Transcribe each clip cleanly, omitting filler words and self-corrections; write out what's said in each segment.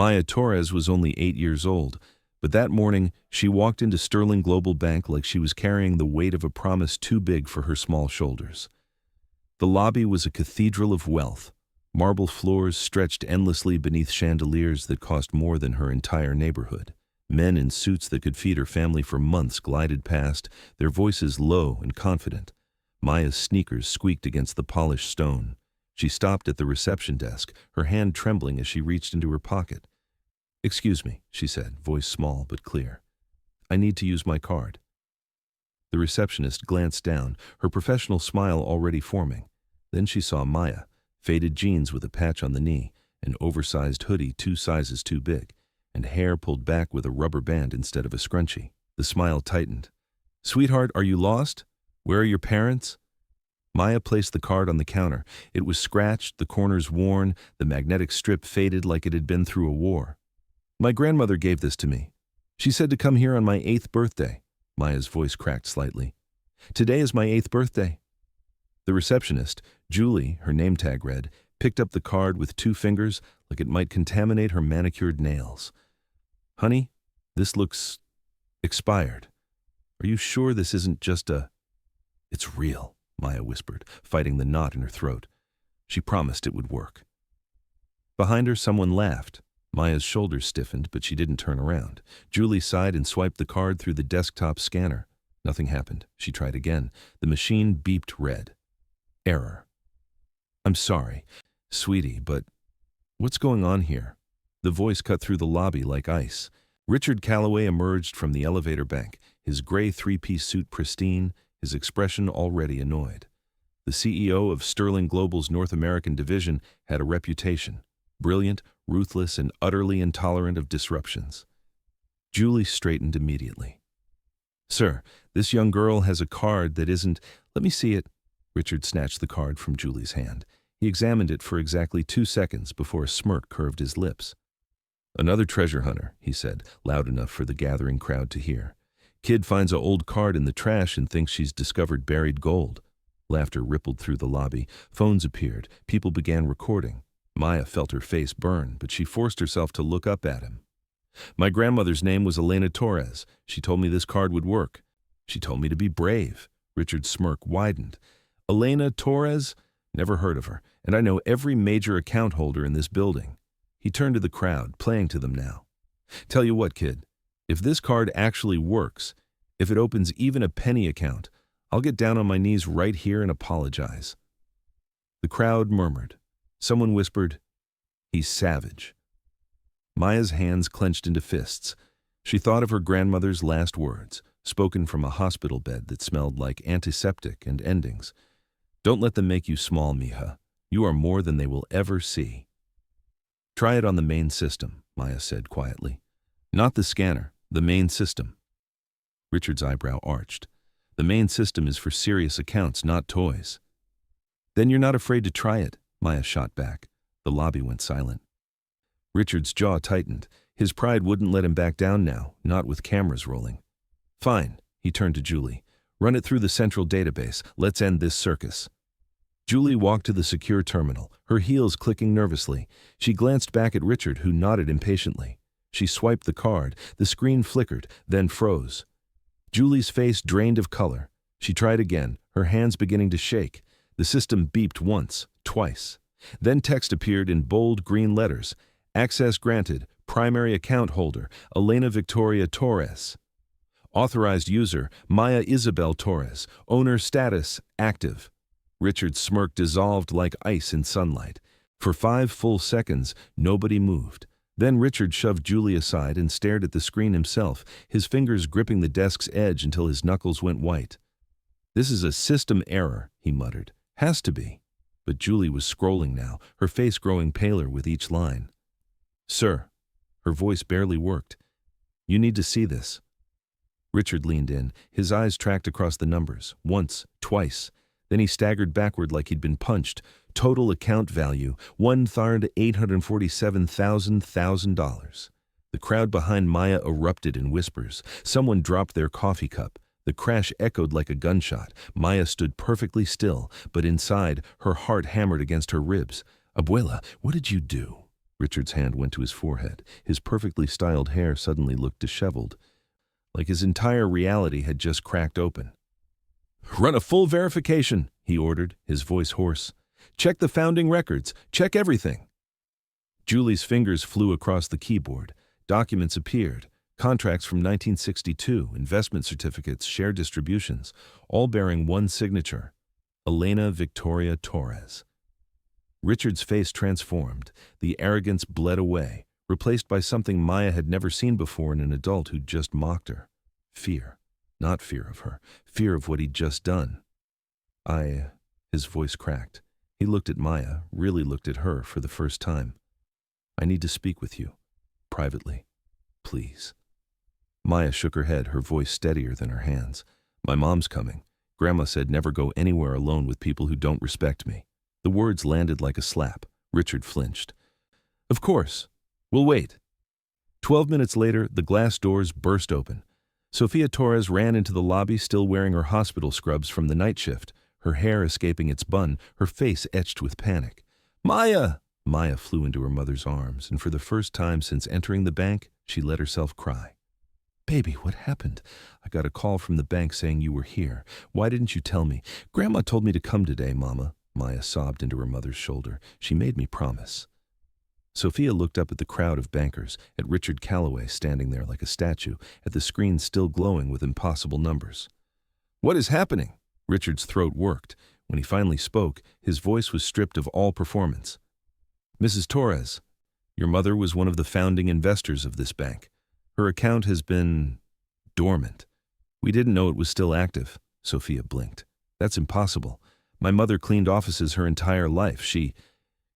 Maya Torres was only 8 years old, but that morning she walked into Sterling Global Bank like she was carrying the weight of a promise too big for her small shoulders. The lobby was a cathedral of wealth. Marble floors stretched endlessly beneath chandeliers that cost more than her entire neighborhood. Men in suits that could feed her family for months glided past, their voices low and confident. Maya's sneakers squeaked against the polished stone. She stopped at the reception desk, her hand trembling as she reached into her pocket. "Excuse me," she said, voice small but clear. "I need to use my card." The receptionist glanced down, her professional smile already forming. Then she saw Maya, faded jeans with a patch on the knee, an oversized hoodie 2 sizes too big, and hair pulled back with a rubber band instead of a scrunchie. The smile tightened. "Sweetheart, are you lost? Where are your parents?" Maya placed the card on the counter. It was scratched, the corners worn, the magnetic strip faded like it had been through a war. "My grandmother gave this to me. She said to come here on my 8th birthday." Maya's voice cracked slightly. "Today is my 8th birthday." The receptionist, Julie, her name tag read, picked up the card with 2 fingers like it might contaminate her manicured nails. "Honey, this looks expired. Are you sure this isn't just a—" "It's real," Maya whispered, fighting the knot in her throat. She promised it would work. Behind her, someone laughed. Maya's shoulders stiffened, but she didn't turn around. Julie sighed and swiped the card through the desktop scanner. Nothing happened. She tried again. The machine beeped red. Error. "I'm sorry, sweetie, but what's going on here?" The voice cut through the lobby like ice. Richard Calloway emerged from the elevator bank, his gray 3-piece suit pristine, his expression already annoyed. The CEO of Sterling Global's North American division had a reputation: brilliant, ruthless, and utterly intolerant of disruptions. Julie straightened immediately. "Sir, this young girl has a card that isn't—" "Let me see it." Richard snatched the card from Julie's hand. He examined it for exactly 2 seconds before a smirk curved his lips. "Another treasure hunter," he said, loud enough for the gathering crowd to hear. "Kid finds a old card in the trash and thinks she's discovered buried gold." Laughter rippled through the lobby. Phones appeared. People began recording. Maya felt her face burn, but she forced herself to look up at him. "My grandmother's name was Maya Torres. She told me this card would work. She told me to be brave." Richard's smirk widened. "Maya Torres? Never heard of her, and I know every major account holder in this building." He turned to the crowd, playing to them now. "Tell you what, kid, if this card actually works, if it opens even a penny account, I'll get down on my knees right here and apologize." The crowd murmured. Someone whispered, "He's savage." Maya's hands clenched into fists. She thought of her grandmother's last words, spoken from a hospital bed that smelled like antiseptic and endings. "Don't let them make you small, mija. You are more than they will ever see." "Try it on the main system," Maya said quietly. "Not the scanner, the main system." Richard's eyebrow arched. "The main system is for serious accounts, not toys." "Then you're not afraid to try it," Maya shot back. The lobby went silent. Richard's jaw tightened. His pride wouldn't let him back down now, not with cameras rolling. "Fine," he turned to Julie. "Run it through the central database. Let's end this circus." Julie walked to the secure terminal, her heels clicking nervously. She glanced back at Richard, who nodded impatiently. She swiped the card. The screen flickered, then froze. Julie's face drained of color. She tried again, her hands beginning to shake. The system beeped once, twice. Then text appeared in bold green letters. "Access granted. Primary account holder, Elena Victoria Torres. Authorized user, Maya Isabel Torres. Owner status, active." Richard's smirk dissolved like ice in sunlight. For 5 full seconds, nobody moved. Then Richard shoved Julie aside and stared at the screen himself, his fingers gripping the desk's edge until his knuckles went white. "This is a system error," he muttered. "Has to be." But Julie was scrolling now, her face growing paler with each line. "Sir," her voice barely worked, "you need to see this." Richard leaned in, his eyes tracked across the numbers, once, twice. Then he staggered backward like he'd been punched. Total account value, $1,847,000. The crowd behind Maya erupted in whispers. Someone dropped their coffee cup. The crash echoed like a gunshot. Maya stood perfectly still, but inside, her heart hammered against her ribs. "Abuela, what did you do?" Richard's hand went to his forehead. His perfectly styled hair suddenly looked disheveled, like his entire reality had just cracked open. "Run a full verification," he ordered, his voice hoarse. "Check the founding records. Check everything." Julie's fingers flew across the keyboard. Documents appeared. Contracts from 1962, investment certificates, share distributions, all bearing one signature: Elena Victoria Torres. Richard's face transformed. The arrogance bled away, replaced by something Maya had never seen before in an adult who'd just mocked her. Fear. Not fear of her. Fear of what he'd just done. His voice cracked. He looked at Maya, really looked at her for the first time. "I need to speak with you. Privately. Please." Maya shook her head, her voice steadier than her hands. "My mom's coming. Grandma said never go anywhere alone with people who don't respect me." The words landed like a slap. Richard flinched. "Of course. We'll wait." 12 minutes later, the glass doors burst open. Sofia Torres ran into the lobby, still wearing her hospital scrubs from the night shift, her hair escaping its bun, her face etched with panic. "Maya!" Maya flew into her mother's arms, and for the first time since entering the bank, she let herself cry. "Baby, what happened? I got a call from the bank saying you were here. Why didn't you tell me? Grandma told me to come today, Mama." Maya sobbed into her mother's shoulder. "She made me promise." Sophia looked up at the crowd of bankers, at Richard Calloway standing there like a statue, at the screen still glowing with impossible numbers. "What is happening?" Richard's throat worked. When he finally spoke, his voice was stripped of all performance. "Mrs. Torres, your mother was one of the founding investors of this bank. Her account has been dormant. We didn't know it was still active." Sophia blinked. "That's impossible. My mother cleaned offices her entire life. She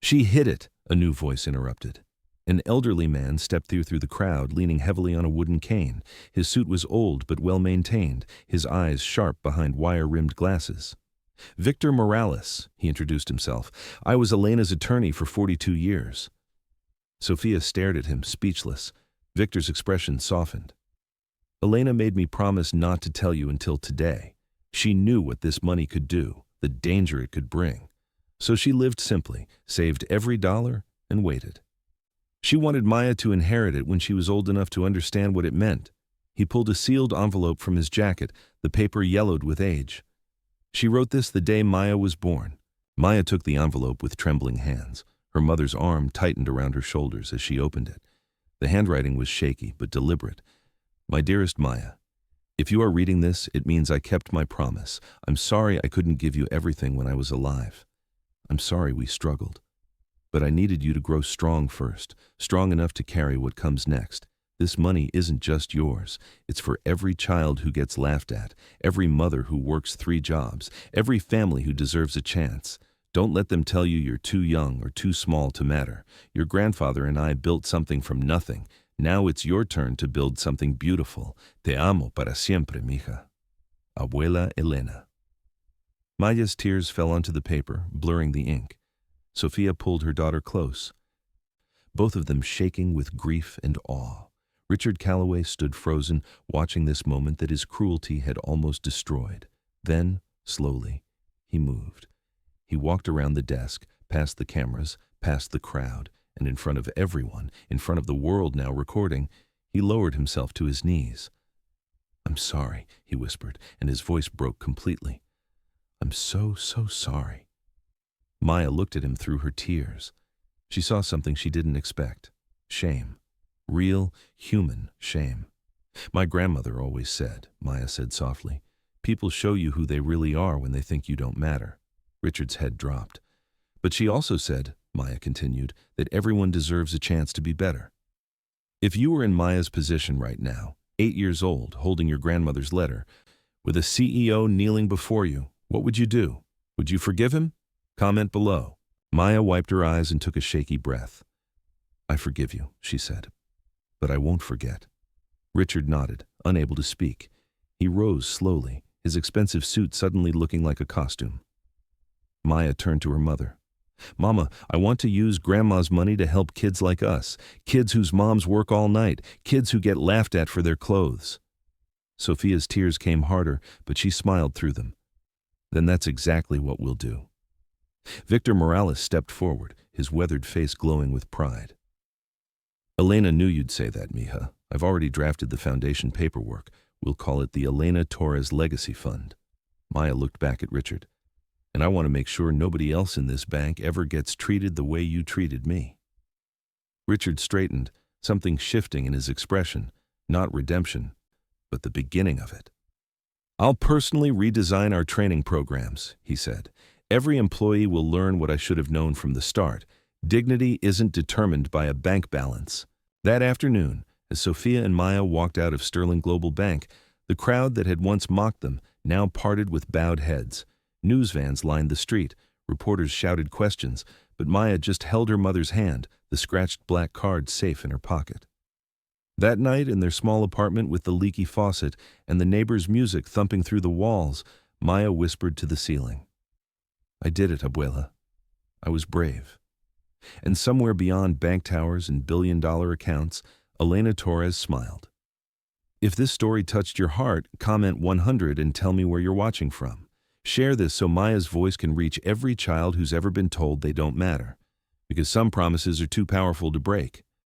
hid it," a new voice interrupted. An elderly man stepped through the crowd, leaning heavily on a wooden cane. His suit was old but well-maintained, his eyes sharp behind wire-rimmed glasses. "Victor Morales," he introduced himself. "I was Elena's attorney for 42 years. Sophia stared at him, speechless. Victor's expression softened. "Elena made me promise not to tell you until today. She knew what this money could do, the danger it could bring. So she lived simply, saved every dollar, and waited. She wanted Maya to inherit it when she was old enough to understand what it meant." He pulled a sealed envelope from his jacket, the paper yellowed with age. "She wrote this the day Maya was born." Maya took the envelope with trembling hands. Her mother's arm tightened around her shoulders as she opened it. The handwriting was shaky but deliberate. "My dearest Maya, if you are reading this, it means I kept my promise. I'm sorry I couldn't give you everything when I was alive. I'm sorry we struggled. But I needed you to grow strong first, strong enough to carry what comes next. This money isn't just yours. It's for every child who gets laughed at, every mother who works 3 jobs, every family who deserves a chance. Don't let them tell you you're too young or too small to matter. Your grandfather and I built something from nothing. Now it's your turn to build something beautiful. Te amo para siempre, mija. Abuela Elena." Maya's tears fell onto the paper, blurring the ink. Sophia pulled her daughter close, both of them shaking with grief and awe. Richard Calloway stood frozen, watching this moment that his cruelty had almost destroyed. Then, slowly, he moved. He walked around the desk, past the cameras, past the crowd, and in front of everyone, in front of the world now recording, he lowered himself to his knees. "I'm sorry," he whispered, and his voice broke completely. "I'm so sorry." Maya looked at him through her tears. She saw something she didn't expect. Shame. Real, human shame. "My grandmother always said," Maya said softly, "people show you who they really are when they think you don't matter." Richard's head dropped. "But she also said," Maya continued, "that everyone deserves a chance to be better. If you were in Maya's position right now, 8 years old, holding your grandmother's letter, with a CEO kneeling before you, what would you do? Would you forgive him? Comment below." Maya wiped her eyes and took a shaky breath. "I forgive you," she said, "but I won't forget." Richard nodded, unable to speak. He rose slowly, his expensive suit suddenly looking like a costume. Maya turned to her mother. "Mama, I want to use Grandma's money to help kids like us, kids whose moms work all night, kids who get laughed at for their clothes." Sophia's tears came harder, but she smiled through them. "Then that's exactly what we'll do." Victor Morales stepped forward, his weathered face glowing with pride. Elena knew you'd say that, mija. I've already drafted the foundation paperwork. We'll call it the Elena Torres Legacy Fund. Maya looked back at Richard. And I want to make sure nobody else in this bank ever gets treated the way you treated me. Richard straightened, something shifting in his expression, not redemption, but the beginning of it. I'll personally redesign our training programs, he said. Every employee will learn what I should have known from the start. Dignity isn't determined by a bank balance. That afternoon, as Sophia and Maya walked out of Sterling Global Bank, the crowd that had once mocked them now parted with bowed heads. News vans lined the street. Reporters shouted questions, but Maya just held her mother's hand, the scratched black card safe in her pocket. That night, in their small apartment with the leaky faucet and the neighbor's music thumping through the walls, Maya whispered to the ceiling. I did it, abuela. I was brave. And somewhere beyond bank towers and billion-dollar accounts, Elena Torres smiled. If this story touched your heart, comment 100 and tell me where you're watching from. Share this so Maya's voice can reach every child who's ever been told they don't matter. Because some promises are too powerful to break.